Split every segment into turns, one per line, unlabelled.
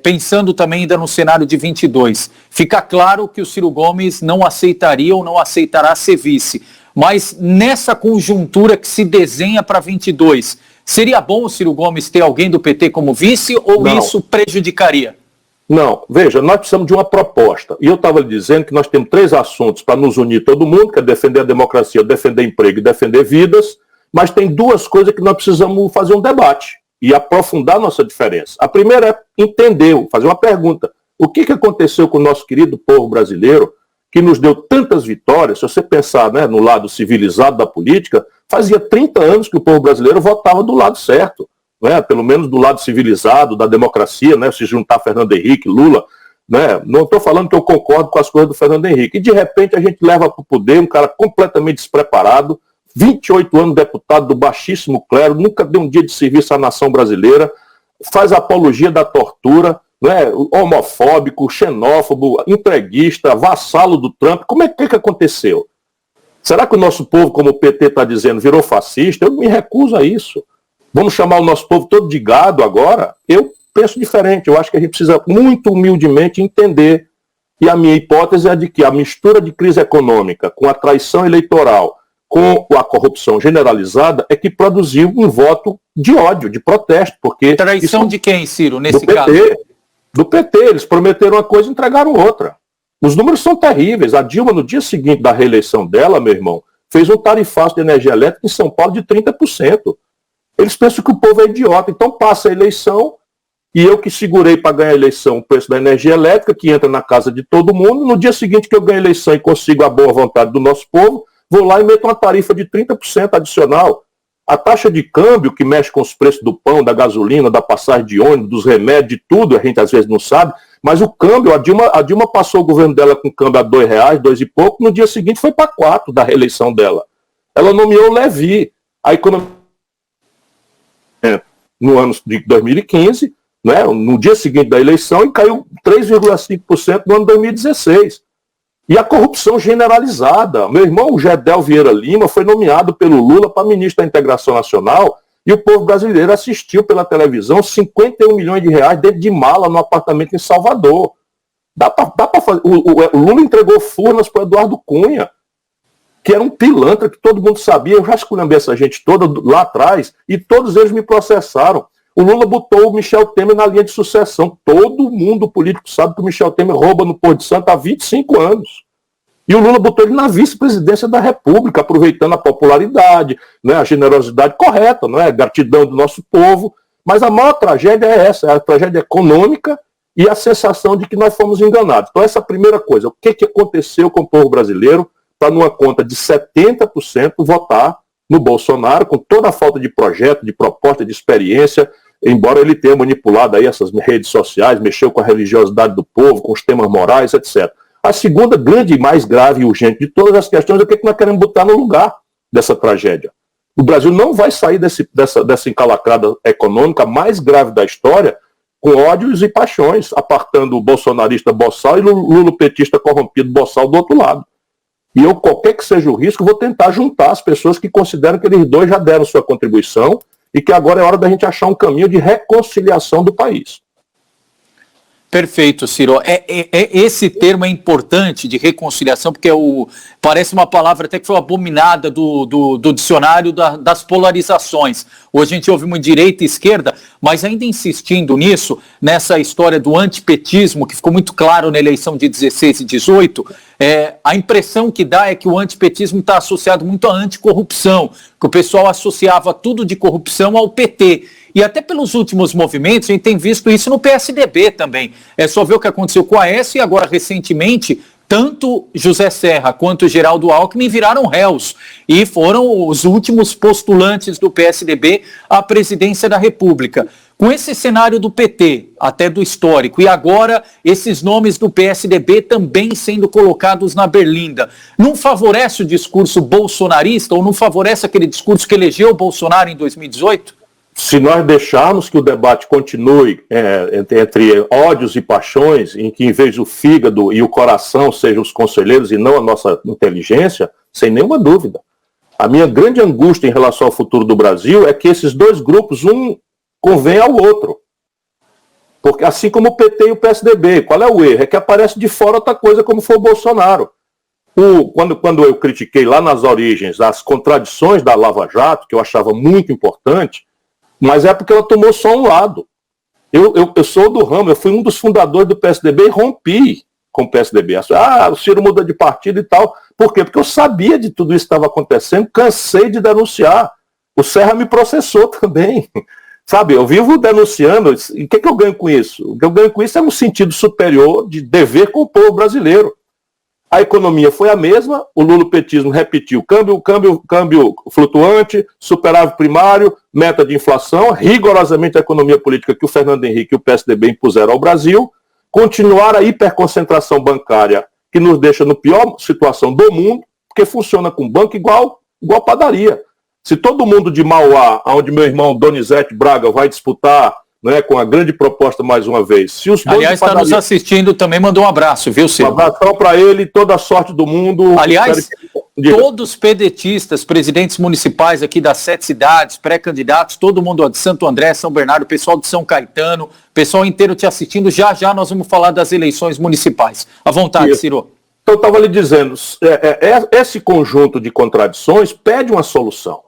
pensando também ainda no cenário de 22, fica claro que o Ciro Gomes não aceitaria ou não aceitará ser vice. Mas nessa conjuntura que se desenha para 22, seria bom o Ciro Gomes ter alguém do PT como vice ou não, isso prejudicaria?
Não, veja, nós precisamos de uma proposta. E eu estava lhe dizendo que nós temos 3 assuntos para nos unir todo mundo, que é defender a democracia, defender emprego e defender vidas, mas tem 2 coisas que nós precisamos fazer um debate e aprofundar nossa diferença. A primeira é entender, fazer uma pergunta. O que aconteceu com o nosso querido povo brasileiro, que nos deu tantas vitórias? Se você pensar, né, no lado civilizado da política, fazia 30 anos que o povo brasileiro votava do lado certo. Né, pelo menos do lado civilizado, da democracia, né, se juntar Fernando Henrique, Lula, né, não estou falando que eu concordo com as coisas do Fernando Henrique, e de repente a gente leva para o poder um cara completamente despreparado, 28 anos deputado do baixíssimo clero, nunca deu um dia de serviço à nação brasileira, faz apologia da tortura, né, homofóbico, xenófobo, entreguista, vassalo do Trump. Como é que aconteceu? Será que o nosso povo, como o PT está dizendo, virou fascista? Eu me recuso a isso. Vamos chamar o nosso povo todo de gado agora? Eu penso diferente. Eu acho que a gente precisa muito humildemente entender. E a minha hipótese é de que a mistura de crise econômica com a traição eleitoral, com a corrupção generalizada, é que produziu um voto de ódio, de protesto. Porque
traição
isso,
de quem, Ciro, nesse
do
caso?
Do PT. Eles prometeram uma coisa e entregaram outra. Os números são terríveis. A Dilma, no dia seguinte da reeleição dela, meu irmão, fez um tarifaço de energia elétrica em São Paulo de 30%. Eles pensam que o povo é idiota, então passa a eleição, e eu que segurei para ganhar a eleição o preço da energia elétrica, que entra na casa de todo mundo, no dia seguinte que eu ganho a eleição e consigo a boa vontade do nosso povo, vou lá e meto uma tarifa de 30% adicional. A taxa de câmbio, que mexe com os preços do pão, da gasolina, da passagem de ônibus, dos remédios, de tudo, a gente às vezes não sabe, mas o câmbio, a Dilma passou o governo dela com câmbio a R$2, 2 e pouco, no dia seguinte foi para 4 da reeleição dela. Ela nomeou o Levi, a economia no ano de 2015, né, no dia seguinte da eleição, e caiu 3,5% no ano de 2016. E a corrupção generalizada. Meu irmão, o Gedel Vieira Lima, foi nomeado pelo Lula para ministro da Integração Nacional, e o povo brasileiro assistiu pela televisão 51 milhões de reais dentro de mala no apartamento em Salvador. Dá pra fazer. O Lula entregou Furnas para o Eduardo Cunha, que era um pilantra que todo mundo sabia. Eu já esculhambei essa gente toda lá atrás e todos eles me processaram. O Lula botou o Michel Temer na linha de sucessão. Todo mundo político sabe que o Michel Temer rouba no Porto de Santo há 25 anos. E o Lula botou ele na vice-presidência da República, aproveitando a popularidade, né, a generosidade correta, não é? A gratidão do nosso povo. Mas a maior tragédia é essa, é a tragédia econômica e a sensação de que nós fomos enganados. Então essa é a primeira coisa. O que aconteceu com o povo brasileiro para numa conta de 70% votar no Bolsonaro, com toda a falta de projeto, de proposta, de experiência, embora ele tenha manipulado aí essas redes sociais, mexeu com a religiosidade do povo, com os temas morais, etc. A segunda grande e mais grave e urgente de todas as questões é o que nós queremos botar no lugar dessa tragédia. O Brasil não vai sair dessa encalacrada econômica mais grave da história com ódios e paixões, apartando o bolsonarista boçal e o lulopetista corrompido boçal do outro lado. E eu, qualquer que seja o risco, vou tentar juntar as pessoas que consideram que eles dois já deram sua contribuição e que agora é hora da gente achar um caminho de reconciliação do país.
Perfeito, Ciro. Esse termo é importante de reconciliação, porque parece uma palavra até que foi abominada do dicionário das polarizações. Hoje a gente ouve muito direita e esquerda, mas ainda insistindo nisso, nessa história do antipetismo, que ficou muito claro na eleição de 16 e 18, a impressão que dá é que o antipetismo está associado muito à anticorrupção, que o pessoal associava tudo de corrupção ao PT. E até pelos últimos movimentos, a gente tem visto isso no PSDB também. É só ver o que aconteceu com a Aécio e agora, recentemente, tanto José Serra quanto Geraldo Alckmin viraram réus e foram os últimos postulantes do PSDB à presidência da República. Com esse cenário do PT, até do histórico, e agora esses nomes do PSDB também sendo colocados na berlinda, não favorece o discurso bolsonarista ou não favorece aquele discurso que elegeu o Bolsonaro em 2018?
Se nós deixarmos que o debate continue entre ódios e paixões, em que em vez do fígado e o coração sejam os conselheiros e não a nossa inteligência, sem nenhuma dúvida. A minha grande angústia em relação ao futuro do Brasil é que esses dois grupos, um convém ao outro. Porque assim como o PT e o PSDB, qual é o erro? É que aparece de fora outra coisa, como foi o Bolsonaro. Quando eu critiquei lá nas origens as contradições da Lava Jato, que eu achava muito importante, mas é porque ela tomou só um lado. Eu sou do ramo, eu fui um dos fundadores do PSDB e rompi com o PSDB. O Ciro muda de partido e tal. Por quê? Porque eu sabia de tudo isso que estava acontecendo, cansei de denunciar. O Serra me processou também. Sabe, eu vivo denunciando. E o que eu ganho com isso? O que eu ganho com isso é um sentido superior de dever com o povo brasileiro. A economia foi a mesma, o lulopetismo repetiu câmbio flutuante, superávit primário, meta de inflação, rigorosamente a economia política que o Fernando Henrique e o PSDB impuseram ao Brasil, continuar a hiperconcentração bancária que nos deixa na pior situação do mundo, porque funciona com banco igual padaria. Se todo mundo de Mauá, onde meu irmão Donizete Braga vai disputar, né, com a grande proposta mais uma vez. Se os
aliás, está nos assistindo também, mandou um abraço, viu, Ciro?
Um abração para ele, toda a sorte do mundo.
Aliás, todos pedetistas, presidentes municipais aqui das 7 cidades, pré-candidatos, todo mundo de Santo André, São Bernardo, pessoal de São Caetano, pessoal inteiro te assistindo, já nós vamos falar das eleições municipais. À vontade, isso. Ciro.
Então, eu estava lhe dizendo, esse conjunto de contradições pede uma solução.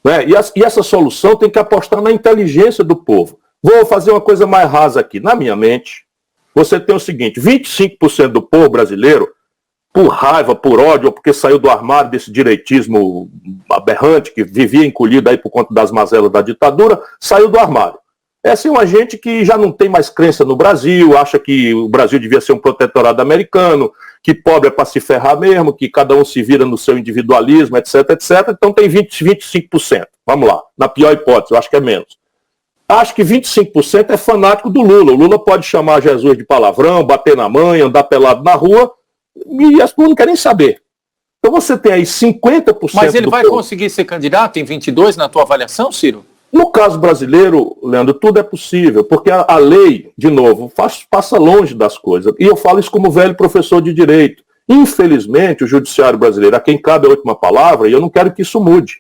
Né? E essa solução tem que apostar na inteligência do povo. Vou fazer uma coisa mais rasa aqui. Na minha mente, você tem o seguinte, 25% do povo brasileiro, por raiva, por ódio, ou porque saiu do armário desse direitismo aberrante, que vivia encolhido aí por conta das mazelas da ditadura, saiu do armário. Essa é uma gente que já não tem mais crença no Brasil, acha que o Brasil devia ser um protetorado americano, que pobre é para se ferrar mesmo, que cada um se vira no seu individualismo, etc, etc. Então tem 25%. Vamos lá, na pior hipótese, eu acho que é menos. Acho que 25% é fanático do Lula. O Lula pode chamar Jesus de palavrão, bater na mãe, andar pelado na rua, e as pessoas não querem saber. Então você tem aí 50%.
Mas ele vai conseguir ser candidato em 22 na tua avaliação, Ciro?
No caso brasileiro, Leandro, tudo é possível, porque a lei, de novo, passa longe das coisas. E eu falo isso como velho professor de direito. Infelizmente, o judiciário brasileiro, a quem cabe a última palavra, e eu não quero que isso mude.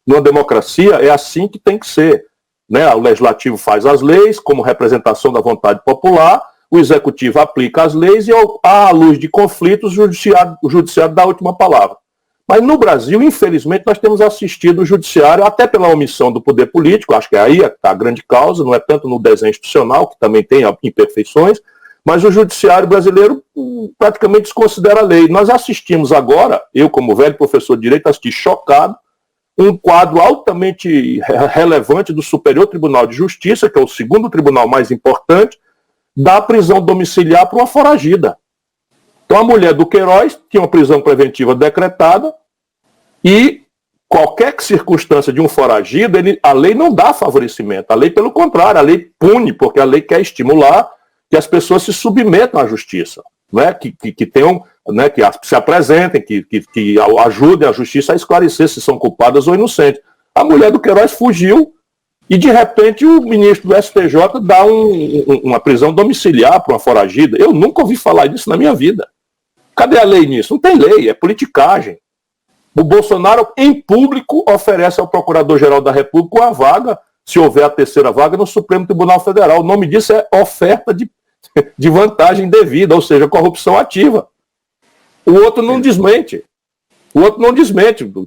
Numa democracia é assim que tem que ser. Né? O legislativo faz as leis como representação da vontade popular, o executivo aplica as leis e, à luz de conflitos, o judiciário dá a última palavra. Mas no Brasil, infelizmente, nós temos assistido o judiciário, até pela omissão do poder político, acho que aí está a grande causa, não é tanto no desenho institucional, que também tem imperfeições, mas o judiciário brasileiro praticamente desconsidera a lei. Nós assistimos agora, eu como velho professor de direito, assisti chocado, um quadro altamente relevante do Superior Tribunal de Justiça, que é o segundo tribunal mais importante, da prisão domiciliar para uma foragida. Então a mulher do Queiroz tinha uma prisão preventiva decretada e qualquer circunstância de um foragido, a lei não dá favorecimento. A lei, pelo contrário, a lei pune, porque a lei quer estimular que as pessoas se submetam à justiça, né? que tenham, né? que se apresentem, que ajudem a justiça a esclarecer se são culpadas ou inocentes. A mulher do Queiroz fugiu e, de repente, o ministro do STJ dá uma prisão domiciliar para uma foragida. Eu nunca ouvi falar disso na minha vida. Cadê a lei nisso? Não tem lei, é politicagem. O Bolsonaro, em público, oferece ao Procurador-Geral da República uma vaga, se houver a terceira vaga, no Supremo Tribunal Federal. O nome disso é oferta de vantagem devida, ou seja, corrupção ativa. O outro não desmente.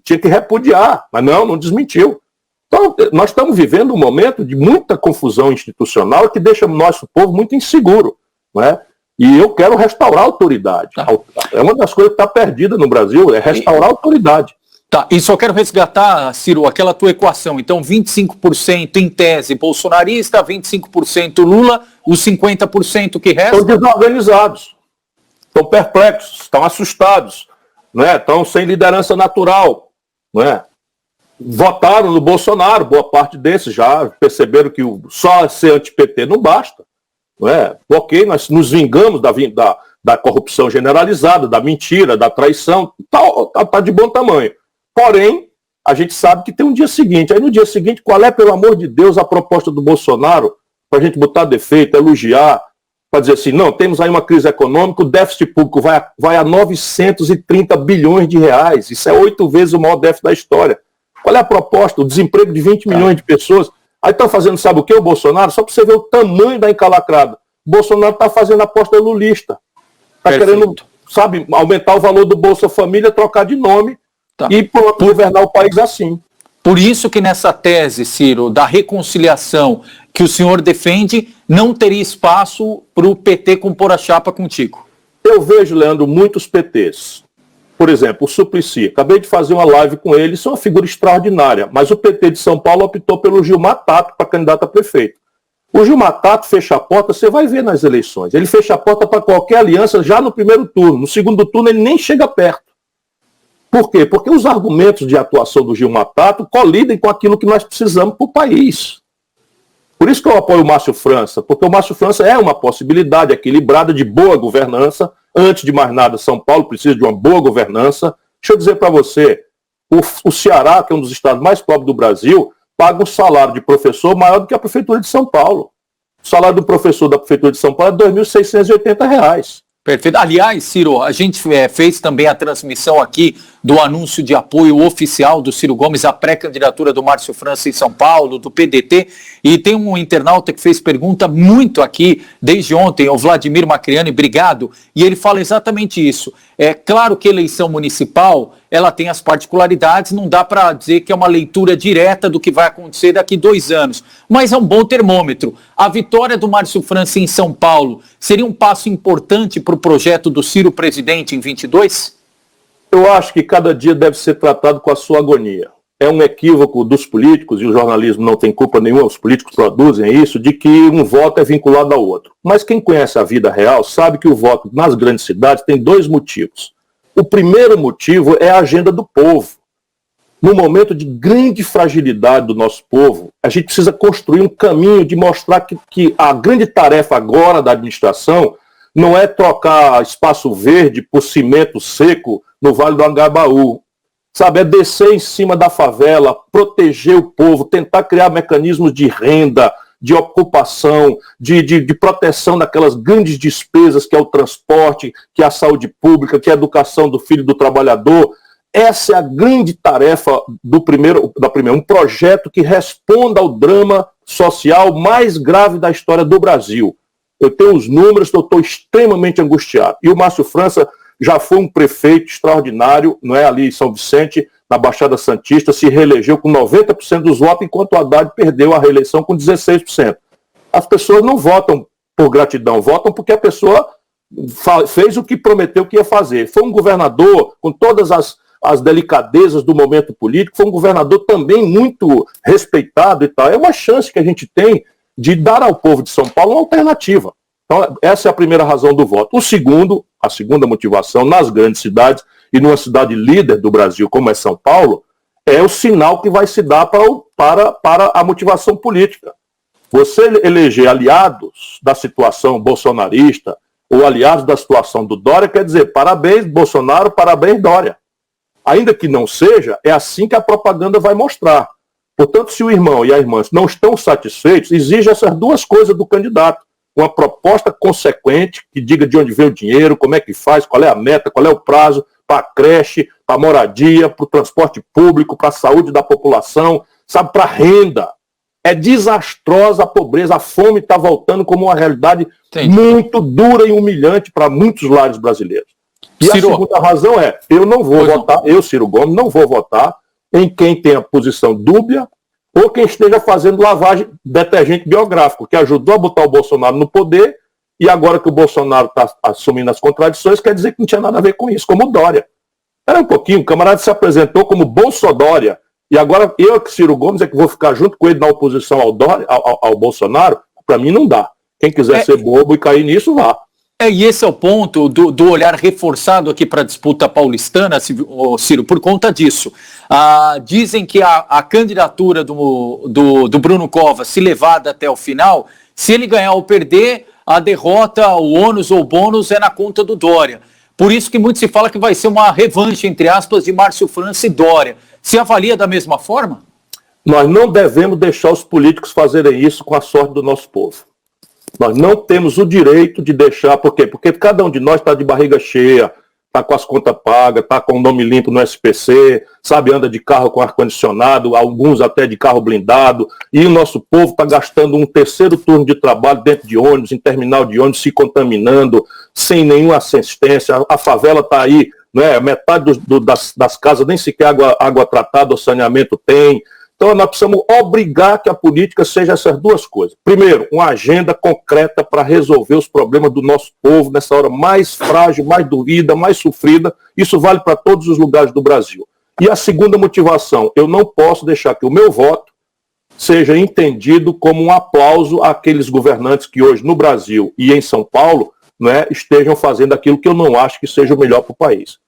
Tinha que repudiar, mas não desmentiu. Então, nós estamos vivendo um momento de muita confusão institucional que deixa o nosso povo muito inseguro, não é? E eu quero restaurar a autoridade. É uma das coisas que está perdida no Brasil, é restaurar a autoridade.
Tá, e só quero resgatar, Ciro, aquela tua equação. Então, 25% em tese bolsonarista, 25% Lula, os 50% que restam...
Estão desorganizados, estão perplexos, estão assustados, né? Estão sem liderança natural, né? Votaram no Bolsonaro, boa parte desses já perceberam que só ser anti-PT não basta. Não é? Ok, nós nos vingamos da corrupção generalizada, da mentira, da traição, tá de bom tamanho. Porém, a gente sabe que tem um dia seguinte. Aí no dia seguinte, qual é, pelo amor de Deus, a proposta do Bolsonaro para a gente botar defeito, elogiar, para dizer assim, não, temos aí uma crise econômica, o déficit público vai a 930 bilhões de reais. Isso é 8 vezes o maior déficit da história. Qual é a proposta? O desemprego de 20 milhões de pessoas. Aí estão fazendo, sabe o que, o Bolsonaro? Só para você ver o tamanho da encalacrada. O Bolsonaro está fazendo aposta lulista. Está querendo, sabe, aumentar o valor do Bolsa Família, trocar de nome e governar o país assim.
Por isso que nessa tese, Ciro, da reconciliação que o senhor defende, não teria espaço para o PT compor a chapa contigo.
Eu vejo, Leandro, muitos PTs. Por exemplo, o Suplicy. Acabei de fazer uma live com ele, isso é uma figura extraordinária. Mas o PT de São Paulo optou pelo Gilmar Tato para candidato a prefeito. O Gilmar Tato fecha a porta, você vai ver nas eleições. Ele fecha a porta para qualquer aliança já no primeiro turno. No segundo turno ele nem chega perto. Por quê? Porque os argumentos de atuação do Gilmar Tato colidem com aquilo que nós precisamos para o país. Por isso que eu apoio o Márcio França, porque o Márcio França é uma possibilidade equilibrada de boa governança. Antes de mais nada, São Paulo precisa de uma boa governança. Deixa eu dizer para você, o Ceará, que é um dos estados mais pobres do Brasil, paga um salário de professor maior do que a Prefeitura de São Paulo. O salário do professor da Prefeitura de São Paulo é R$ 2.680.
Perfeito. Aliás, Ciro, a gente fez também a transmissão aqui do anúncio de apoio oficial do Ciro Gomes à pré-candidatura do Márcio França em São Paulo, do PDT, e tem um internauta que fez pergunta muito aqui desde ontem, o Vladimir Macriani, obrigado, e ele fala exatamente isso. É claro que a eleição municipal, ela tem as particularidades, não dá para dizer que é uma leitura direta do que vai acontecer daqui 2 anos, mas é um bom termômetro. A vitória do Márcio França em São Paulo seria um passo importante para o projeto do Ciro presidente em 22?
Eu acho que cada dia deve ser tratado com a sua agonia. É um equívoco dos políticos, e o jornalismo não tem culpa nenhuma, os políticos produzem isso, de que um voto é vinculado ao outro. Mas quem conhece a vida real sabe que o voto nas grandes cidades tem 2 motivos. O primeiro motivo é a agenda do povo. No momento de grande fragilidade do nosso povo, a gente precisa construir um caminho de mostrar que a grande tarefa agora da administração não é trocar espaço verde por cimento seco no Vale do Angabaú. Sabe, é descer em cima da favela, proteger o povo, tentar criar mecanismos de renda, de ocupação, de proteção daquelas grandes despesas que é o transporte, que é a saúde pública, que é a educação do filho do trabalhador. Essa é a grande tarefa um projeto que responda ao drama social mais grave da história do Brasil. Eu tenho os números, eu estou extremamente angustiado. E o Márcio França já foi um prefeito extraordinário, não é, ali em São Vicente, na Baixada Santista, se reelegeu com 90% dos votos, enquanto o Haddad perdeu a reeleição com 16%. As pessoas não votam por gratidão, votam porque a pessoa fez o que prometeu que ia fazer. Foi um governador com todas as delicadezas do momento político, foi um governador também muito respeitado e tal. É uma chance que a gente tem de dar ao povo de São Paulo uma alternativa. Então, essa é a primeira razão do voto. A segunda motivação, nas grandes cidades, e numa cidade líder do Brasil, como é São Paulo, é o sinal que vai se dar para a motivação política. Você eleger aliados da situação bolsonarista ou aliados da situação do Dória, quer dizer, parabéns Bolsonaro, parabéns Dória. Ainda que não seja, é assim que a propaganda vai mostrar. Portanto, se o irmão e a irmã não estão satisfeitos, exige essas 2 coisas do candidato. Uma proposta consequente, que diga de onde vem o dinheiro, como é que faz, qual é a meta, qual é o prazo, para a creche, para a moradia, para o transporte público, para a saúde da população, sabe, para a renda. É desastrosa a pobreza, a fome está voltando como uma realidade muito dura e humilhante para muitos lares brasileiros. E Ciro, a segunda razão é, eu não vou votar, eu, Ciro Gomes, não vou votar em quem tem a posição dúbia ou quem esteja fazendo lavagem detergente biográfico, que ajudou a botar o Bolsonaro no poder, e agora que o Bolsonaro está assumindo as contradições, quer dizer que não tinha nada a ver com isso, como o Dória. Espera um pouquinho, o camarada se apresentou como Bolsodória, e agora eu, Ciro Gomes, é que vou ficar junto com ele na oposição ao Bolsonaro? Para mim não dá. Quem quiser ser bobo e cair nisso, vá.
E esse é o ponto do olhar reforçado aqui para a disputa paulistana, Ciro, por conta disso. Dizem que a candidatura do Bruno Covas, se levada até o final, se ele ganhar ou perder, a derrota, o ônus ou bônus é na conta do Dória. Por isso que muito se fala que vai ser uma revanche, entre aspas, de Márcio França e Dória. Se avalia da mesma forma?
Nós não devemos deixar os políticos fazerem isso com a sorte do nosso povo. Nós não temos o direito de deixar, por quê? Porque cada um de nós está de barriga cheia, está com as contas pagas, está com o nome limpo no SPC, sabe, anda de carro com ar-condicionado, alguns até de carro blindado, e o nosso povo está gastando um terceiro turno de trabalho dentro de ônibus, em terminal de ônibus, se contaminando, sem nenhuma assistência. A favela está aí, né, metade das casas nem sequer água tratada ou saneamento tem. Então, nós precisamos obrigar que a política seja essas duas coisas. Primeiro, uma agenda concreta para resolver os problemas do nosso povo nessa hora mais frágil, mais doída, mais sofrida. Isso vale para todos os lugares do Brasil. E a segunda motivação, eu não posso deixar que o meu voto seja entendido como um aplauso àqueles governantes que hoje no Brasil e em São Paulo, né, estejam fazendo aquilo que eu não acho que seja o melhor para o país.